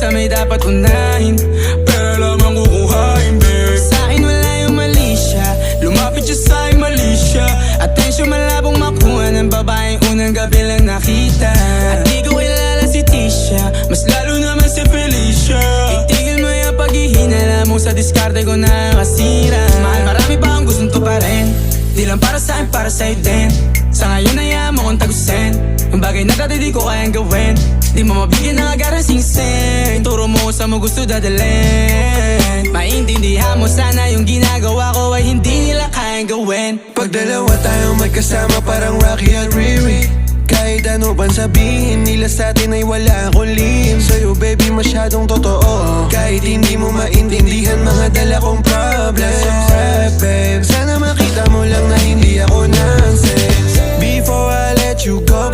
Basta may dapat unahin, pera lang ang kukuhain, babe. Sa'kin wala yung mali siya, lumapit siya sa'kin mali siya. Atensyon malabong makuha ng babaeng unang gabi lang nakita. At di ko kilala si Tisha, mas lalo naman si Felicia. Itigil mo yung paghihinala mo sa diskarte ko na kasira. Mahal, marami pa ang gustong tuparin, di lang para sa'kin, para sa'yo din. Sa ngayon hayaan mo kong tagusin ang bagay na dati di ko kayang gawin. Di mo mabigyan ng agarang singsing, turo mo kung saan mo gusto dadalhin. Maintindihan mo sana yung ginagawa ko ay hindi nila kayang gawin. Pag dalawa tayong magkasama parang Rocky at Riri, kahit ano pang sabihin nila sa'tin ay wala akong lihim. Sa'yo baby masyadong totoo, kahit hindi mo maintindihan mga dala kong problems. Babe, sana makita mo lang na hindi ako nonsense. Before I let you go,